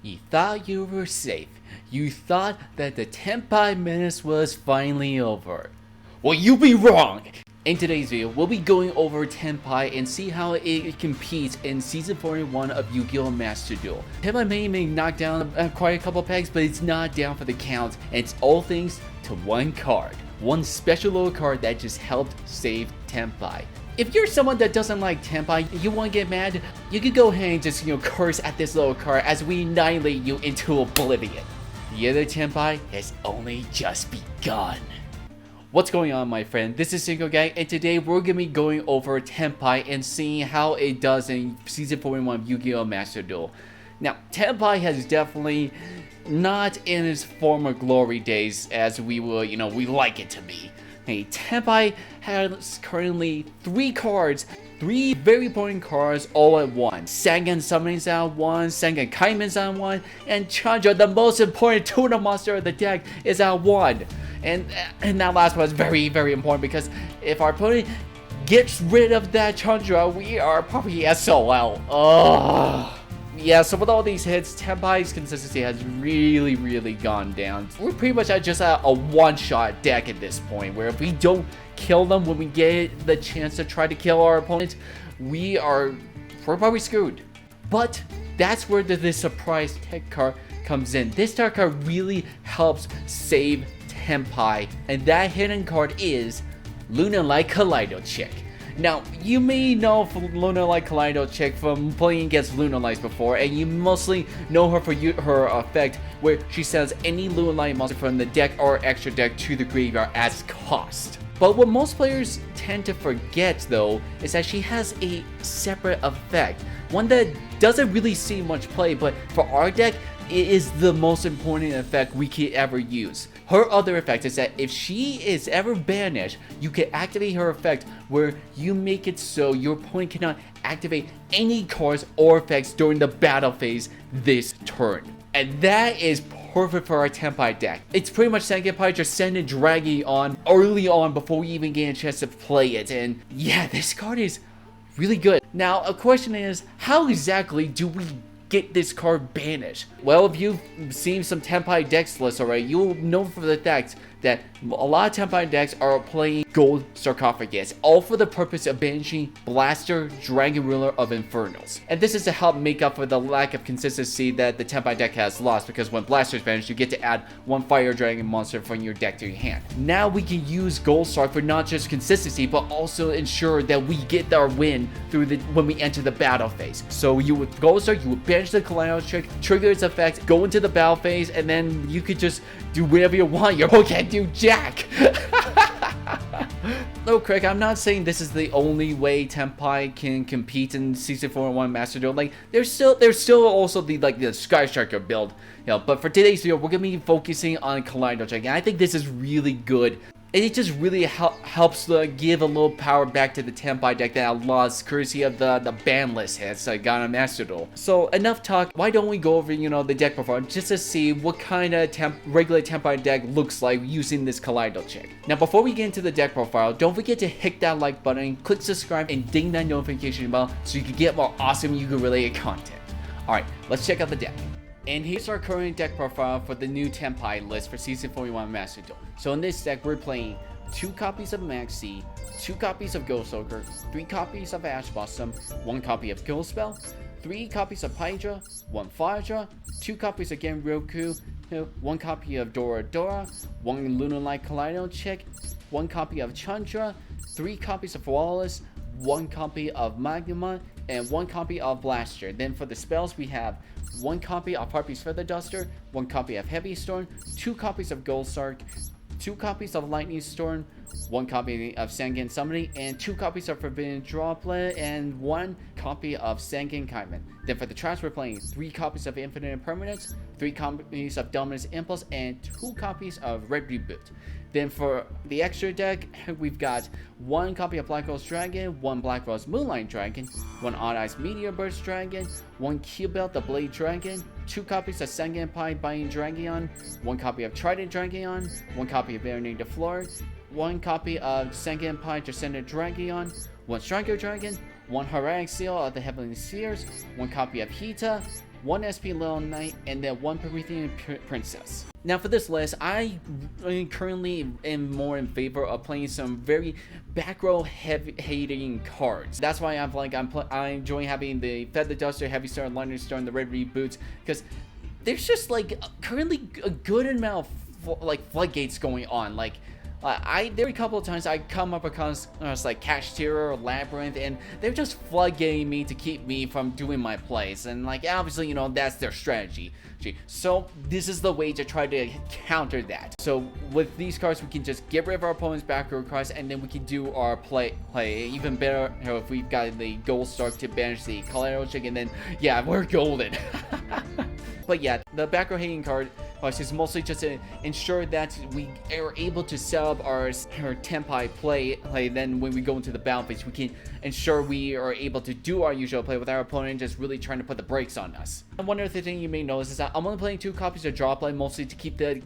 You thought you were safe. You thought that the Tenpai menace was finally over. Well, you'd be wrong! In today's video, we'll be going over Tenpai and see how it competes in Season 41 of Yu-Gi-Oh! Master Duel. Tenpai may knock down quite a couple pegs, but it's not down for the count, and it's all thanks to one card. One special little card that just helped save Tenpai. If you're someone that doesn't like Tenpai, you want to get mad, you could go ahead and just, curse at this little card as we annihilate you into oblivion. The other Tenpai has only just begun. What's going on, my friend? This is SynchroGuy, and today we're going to be going over Tenpai and seeing how it does in Season 41 of Yu-Gi-Oh! Master Duel. Now, Tenpai has definitely not in his former glory days as we will, we like it to be. Hey, Tenpai has currently 3 cards, 3 very important cards all at once. Sangan Summoning's on 1, Sangan Kaiman's on 1, and Chandra, the most important tuna monster of the deck, is on 1. And that last one is very, very important because if our opponent gets rid of that Chandra, we are probably SOL. Ugh. Yeah, so with all these hits, Tenpai's consistency has really gone down. We're pretty much at just a one-shot deck at this point, where if we don't kill them when we get the chance to try to kill our opponent, we're probably screwed. But that's where the surprise tech card comes in. This tech card really helps save Tenpai, and that hidden card is Luna Light Kaleido Chick. Now, you may know Luna Light Kaleido Chick from playing against Luna Lights before, and you mostly know her for her effect where she sends any Luna Light monster from the deck or extra deck to the graveyard as cost. But what most players tend to forget, though, is that she has a separate effect, one that doesn't really see much play, but for our deck, it is the most important effect we could ever use. Her other effect is that if she is ever banished, you can activate her effect where you make it so your opponent cannot activate any cards or effects during the battle phase this turn. And that is perfect for our Tenpai deck. It's pretty much Senpai just sending Draggy on early on before we even get a chance to play it. And yeah, this card is really good. Now, a question is, how exactly do we get this card banished? Well, if you've seen some Tenpai decks lists already, you'll know for the fact that a lot of Tenpai decks are playing Gold Sarcophagus, all for the purpose of banishing Blaster, Dragon Ruler of Infernals. And this is to help make up for the lack of consistency that the Tenpai deck has lost, because when Blaster is banished, you get to add 1 Fire Dragon monster from your deck to your hand. Now we can use Gold Sarc for not just consistency, but also ensure that we get our win through when we enter the battle phase. So you would Gold Sarc, you would banish the Kaleido Trick, trigger its effect, go into the battle phase, and then you could just do whatever you want. Your opponent can't do jack. No, Craig, I'm not saying this is the only way Tenpai can compete in Season 41 Master Duel. Like, there's still also the Sky Striker build, but for today's video, we're gonna be focusing on Kaleido Trick, and I think this is really good. And it just really helps give a little power back to the Tenpai deck that I lost courtesy of the banlist hits I got on Master Duel. So enough talk, why don't we go over the deck profile just to see what kind of regular Tenpai deck looks like using this Kaleido Chick. Now before we get into the deck profile, don't forget to hit that like button, click subscribe, and ding that notification bell so you can get more awesome Yu-Gi-Oh! Related content. Alright, let's check out the deck. And here's our current deck profile for the new Tenpai list for Season 41 Master Duel. So in this deck, we're playing 2 copies of Maxi, 2 copies of Ghost Ogre, 3 copies of Ash Blossom, 1 copy of Kill Spell, 3 copies of Hydra, 1 Fadra, 2 copies of Genroku, 1 copy of Dora Dora, 1 Luna Light Kaleido Chick, 1 copy of Chandra, 3 copies of Flawless, 1 copy of Magma, and 1 copy of Blaster. Then for the spells, we have 1 copy of Harpy's Feather Duster, 1 copy of Heavy Storm, 2 copies of Gold Sarc, 2 copies of Lightning Storm, 1 copy of Sangan Summoning, and 2 copies of Forbidden Droplet, and 1 copy of Sangan Kaiman. Then for the traps, we're playing 3 copies of Infinite Impermanence, 3 copies of Dominus Impulse, and 2 copies of Red Reboot. Then for the extra deck, we've got 1 copy of Black Rose Dragon, 1 Black Rose Moonlight Dragon, 1 Odd Eyes Meteor Burst Dragon, 1 Q-Belt the Blade Dragon, 2 copies of Sengenpai Binding Dragon, 1 copy of Trident Dragon, 1 copy of Baronet de Fleur, 1 copy of Sengenpai Descendant Dragon, 1 Striker Dragon, 1 Heraic Seal of the Heavenly Spheres, 1 copy of Hita, 1 SP Little Knight, and then 1 Promethean Princess. Now for this list, I currently am more in favor of playing some very back row hating cards. That's why I enjoy having the Feather Duster, Heavy Star, Lightning Star, and the Red Reboots, because there's just like currently a good amount of like floodgates going on. Like there are a couple of times I come up across like Cash Terror or Labyrinth, and they're just floodgating me to keep me from doing my plays, and like obviously, you know, that's their strategy. So this is the way to try to counter that. So with these cards, we can just get rid of our opponent's back row cards, and then we can do our play even better, you know, if we've got the Gold Star to banish the Collateral Check, and then yeah, we're golden. But yeah, the back row hating card is mostly just to ensure that we are able to set up our Tenpai play. Then when we go into the battle phase, we can ensure we are able to do our usual play with our opponent just really trying to put the brakes on us. And one other thing you may notice is that I'm only playing 2 copies of Drop Blade, mostly to keep the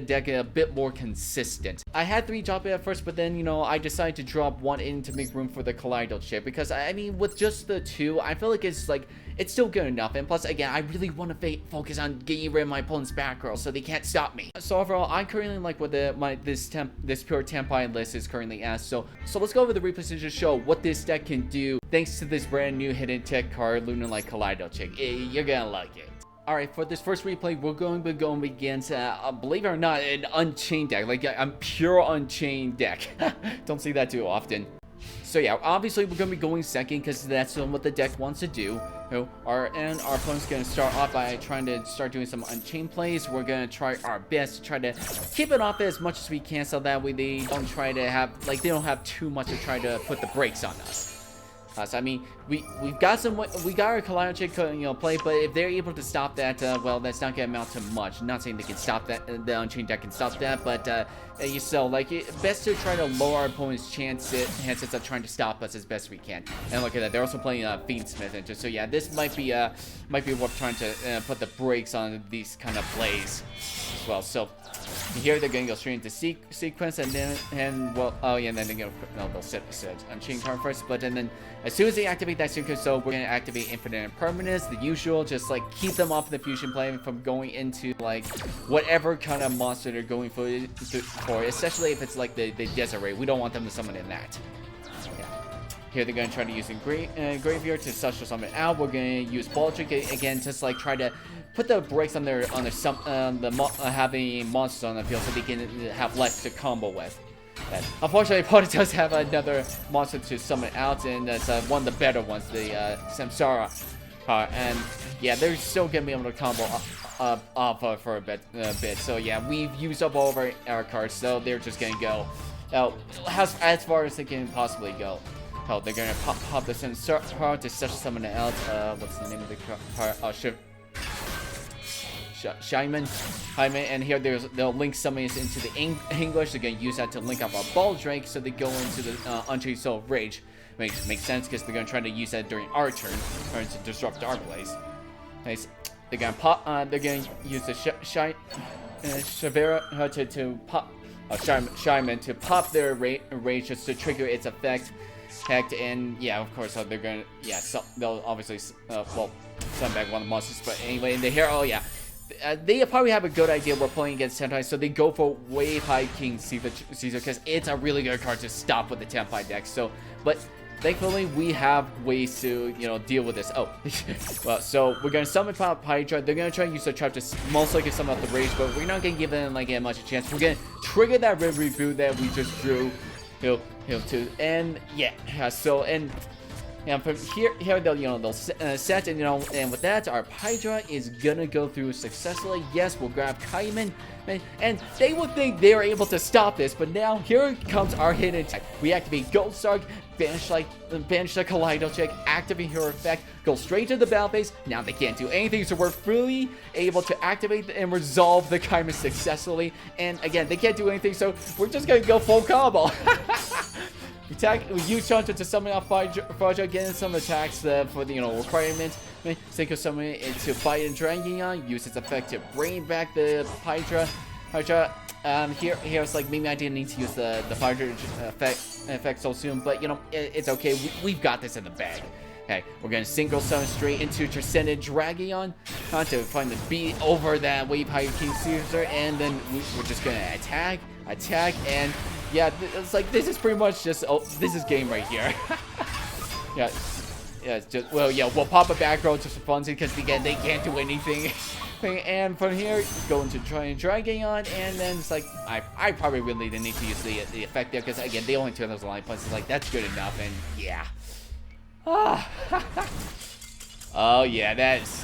deck a bit more consistent. I had 3 Drop Blade at first, but then, you know, I decided to drop 1 in to make room for the Kaleido chip, because I mean, with just the 2, I feel like it's still good enough. And plus, again, I really want to focus on getting rid of my opponent's back row so they can't stop me. So overall, I currently like what this pure Tenpai list is currently at. So let's go over the replays and just show what this deck can do thanks to this brand new hidden tech card, Lunar Light Kaleido Chick. You're gonna like it. Alright, for this first replay, we're going to be going against, believe it or not, an Unchained deck. Like, a pure Unchained deck. Don't see that too often. So yeah, obviously we're going to be going second because that's what the deck wants to do. You know, our opponent's going to start off by trying to start doing some Unchained plays. We're going to try our best to try to keep it off as much as we can, so that way they don't try to have, like, they don't have too much to try to put the brakes on us. So I mean, we got our Kaleido Chick, you know, play, but if they're able to stop that, well, that's not gonna amount to much. I'm not saying they can stop that, the Unchained deck can stop that, but you still, like, best to try to lower our opponent's chances of trying to stop us as best we can. And look at that, they're also playing Fiendsmith, and so yeah, this might be worth trying to put the brakes on these kind of plays as well. So here they're gonna go straight into sequence, and then well, oh yeah, and then they'll set Unchained card first, but then as soon as they activate that sequence, so we're gonna activate Infinite Impermanence, the usual, just like keep them off the fusion play from going into like whatever kind of monster they're going for, especially if it's like the Desiree. We don't want them to summon in that. Yeah. Here they're gonna try to use Graveyard to special summon out. We're gonna use Ball Trick again, just like try to put the brakes on having monsters on the field so they can have less to combo with. And unfortunately, opponent does have another monster to summon out, and that's one of the better ones, the Samsara. And yeah, they're still gonna be able to combo off for a bit. So yeah, we've used up all of our cards, so they're just gonna go as far as they can possibly go. Oh, they're gonna pop the Samsara to special summon it out. What's the name of the card? Hyman, and here they'll link summon us into the English. They're gonna use that to link up our Ball Drake, so they go into the Unchained Soul of Rage. Makes sense because they're gonna try to use that during our turn to disrupt our plays. Nice. They're gonna pop. They're gonna use the Shavera to pop. Shyman to pop their rage just to trigger its effect. And yeah, of course, they're gonna so they'll obviously well send back one of the monsters. But anyway, in the here, oh yeah. They probably have a good idea we're playing against Tenpai, so they go for Wave High King Caesar because it's a really good card to stop with the Tenpai deck. So, but thankfully we have ways to, you know, deal with this. Oh, well, so we're gonna summon Hydra. They're gonna try and use the trap to most likely summon out the rage, but we're not gonna give them like much a chance. We're gonna trigger that Red Reboot that we just drew. And yeah, so and from here they'll set, and and with that, our Hydra is gonna go through successfully. Yes, we'll grab Kaiman, and they would think they are able to stop this, but now here comes our hidden attack. We activate Gold Star, banish the Kaleido Check, activate her effect, go straight to the battle phase. Now they can't do anything, so we're fully able to activate and resolve the Kaiman successfully. And again, they can't do anything, so we're just gonna go full combo. We use Chantra to summon out Faja, getting some attacks for the requirement. Synchro summon it to fight and Dragon, use its effect to bring back the Hydra. Here it's like maybe I didn't need to use the Hydra effect so soon, but it's okay. We've got this in the bag. Okay, we're gonna synchro summon straight into Transcended Dragon to find the beat over that Wave High King Caesar, and then we're just gonna attack, and yeah, it's like this is pretty much just this is game right here. Yeah, it's just we'll pop a back row just for fun because again they can't do anything. And from here, go into Dragon, and then it's like I probably really didn't need to use the effect there because again they only turn those line punches. Like that's good enough, and yeah. Oh yeah, that's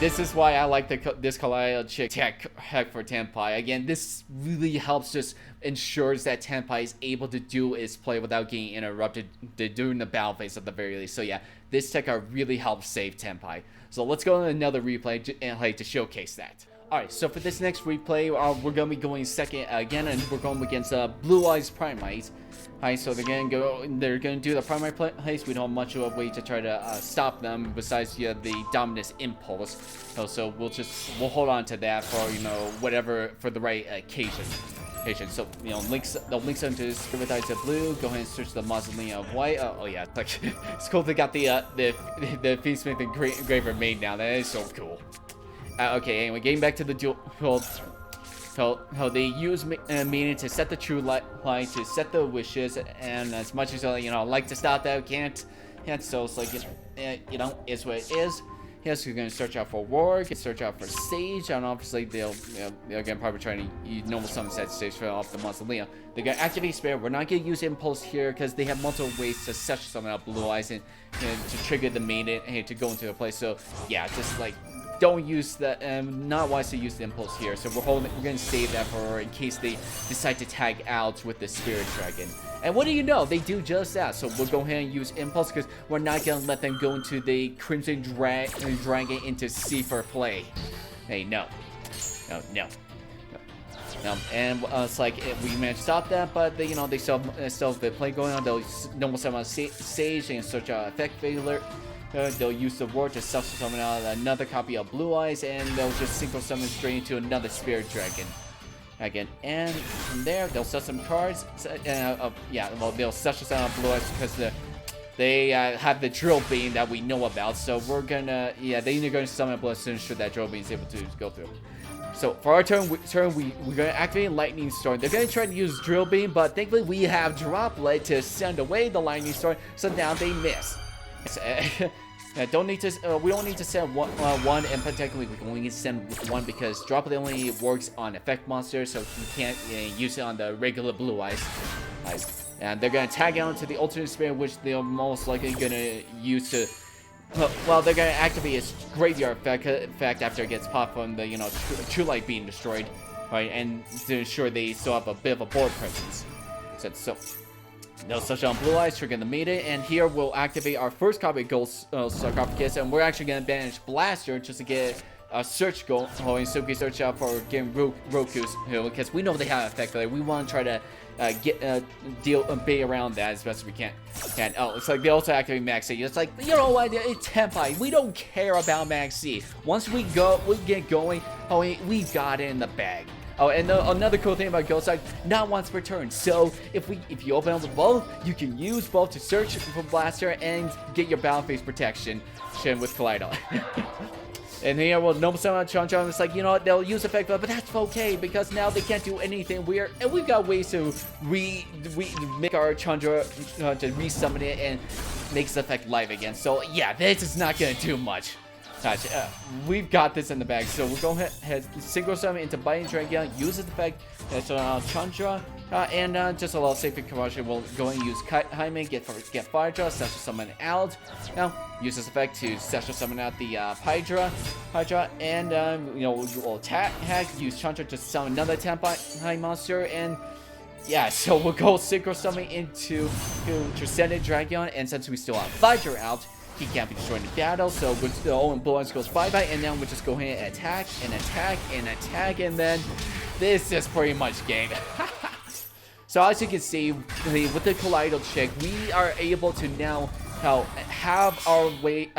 this is why I like this Kaleido chick tech for Tenpai. Again, this really helps, just ensures that Tenpai is able to do his play without getting interrupted during the battle phase at the very least. So yeah, this tech really helps save Tenpai. So let's go on another replay to showcase that. Alright, so for this next replay, we're going to be going second again, and we're going against Blue Eyes Primite. Alright, so they're going to do the primary place. We don't have much of a way to try to stop them besides the Dominus Impulse. So we'll hold on to that for, whatever, for the right occasion. So, the links into this Privatize of Blue. Go ahead and search the Mausoleum of White. Oh yeah, like it's cool they got the Feastsmith Engraver made now. That is so cool. Okay, anyway, getting back to the duel. How they use meaning to set the true light, to set the wishes, and as much as I like to stop that, can't. So it's like it's what it is. Yes, you're gonna search out for Warg, search out for Sage, and obviously they're gonna probably try to use normal summon set Sage for off the Mausoleum. They're gonna activate Spare. We're not gonna use Impulse here because they have multiple ways to special summon out Blue Eyes and to trigger the main to go into the place. So yeah, just like don't use that. Not wise to use the Impulse here. So we're gonna save that for in case they decide to tag out with the Spirit Dragon. And what do you know? They do just that. So we'll go ahead and use Impulse because we're not going to let them go into the Crimson Dragon into C for play. Hey, no. And it's like we managed to stop that, but they still have the play going on. They'll normal summon Sage and search out Effect Failure. They'll use the Ward to summon out another copy of Blue Eyes, and they'll just synchro summon straight into another Spirit Dragon. Again, and from there they'll set some cards. They'll special summon Blue Eyes because they have the Drill Beam that we know about. So we're gonna they're gonna summon Blue Eyes to ensure that Drill Beam is able to go through. So for our turn, we're gonna activate Lightning Storm. They're gonna try to use Drill Beam, but thankfully we have Droplet to send away the Lightning Storm. So now they miss. We don't need to send one, and particularly we can only send one because Droplet only works on effect monsters, so you can't use it on the regular Blue Eyes. And they're gonna tag out to the alternate spirit, which they're most likely gonna use to. Well, they're gonna activate its graveyard effect after it gets popped from the True Light being destroyed, right? And to ensure they still have a bit of a board presence. So. They'll such on Blue Eyes, trigger the meter, and here we'll activate our first copy of Gold Sarcophagus, and we're actually going to banish Blaster just to get a search going, so we can search out for getting Roku's, because we know they have effect there. We want to try to bait around that as best as we can. And it's like they also activate Max C. It's like, you know what, it's Tenpai. We don't care about Max C. Once we get going, we've got it in the bag. Oh, and another cool thing about Ghost Side, not once per turn. So if you open up with both, you can use both to search for Blaster and get your battle phase protection with Kaleido. And here we'll normal summon Chon-Chon. It's like, you know what, they'll use effect, but that's okay because now they can't do anything weird, and we've got ways to make our Chandra to resummon it and makes the effect live again. So yeah, this is not gonna do much. We've got this in the bag, so we'll go ahead synchro summon into Biting Dragon, use its effect, Chandra, and just a little safety precaution. We'll go and use Hymen, get Fire Draw, special summon out. Now, use this effect to special summon out the Hydra, and we'll attack, use Chandra to summon another Tenpai monster, and yeah, so we'll go synchro summon into Transcended Dragon, and since we still have Hydra out, he can't be destroyed in battle, so the Owen Blue Eyes goes bye-bye, and then we'll just go ahead and attack, and then this is pretty much game. So as you can see, with the Kaleido check, we are able to now have our way,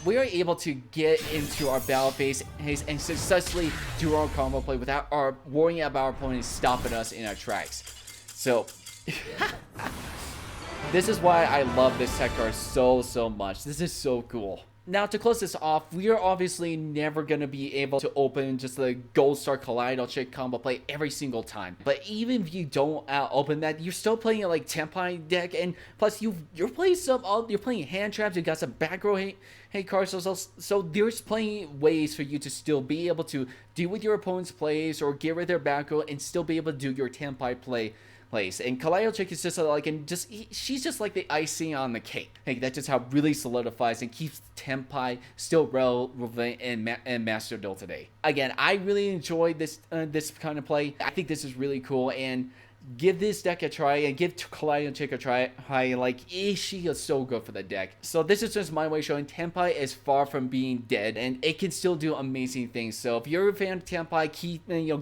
we are able to get into our battle phase and successfully do our combo play without worrying about our opponents stopping us in our tracks. So This is why I love this tech card so much. This is so cool. Now, to close this off, we are obviously never going to be able to open just the Gold Star Kaleido Chick combo play every single time. But even if you don't open that, you're still playing a Tenpai deck, and plus you're playing you're playing hand traps, you got some back row hate cards, so there's plenty ways for you to still be able to deal with your opponent's plays or get rid of their back row and still be able to do your Tenpai place. And Kaleido Chick is just she's just like the icing on the cake. Like, that's just how it really solidifies and keeps Tenpai still relevant in Master Duel today. Again, I really enjoyed this kind of play. I think this is really cool, and give this deck a try and give Kaleido Chick a try. She is so good for the deck. So this is just my way showing Tenpai is far from being dead, and it can still do amazing things. So if you're a fan of Tenpai,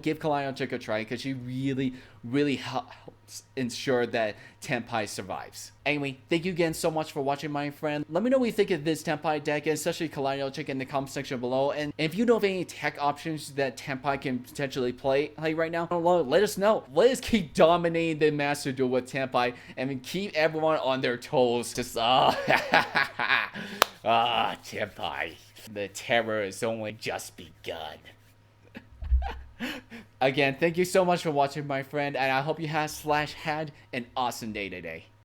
give Kaleido Chick a try, because she really helps ensure that Tenpai survives. Anyway, thank you again so much for watching, my friend. Let me know what you think of this Tenpai deck, and especially Kaleido Chick, in the comment section below. And if you know of any tech options that Tenpai can potentially play right now, let us know. Let us keep dominating the Master Duel with Tenpai and keep everyone on their toes. Just Tenpai. The terror has only just begun. Again, thank you so much for watching, my friend, and I hope you had an awesome day today.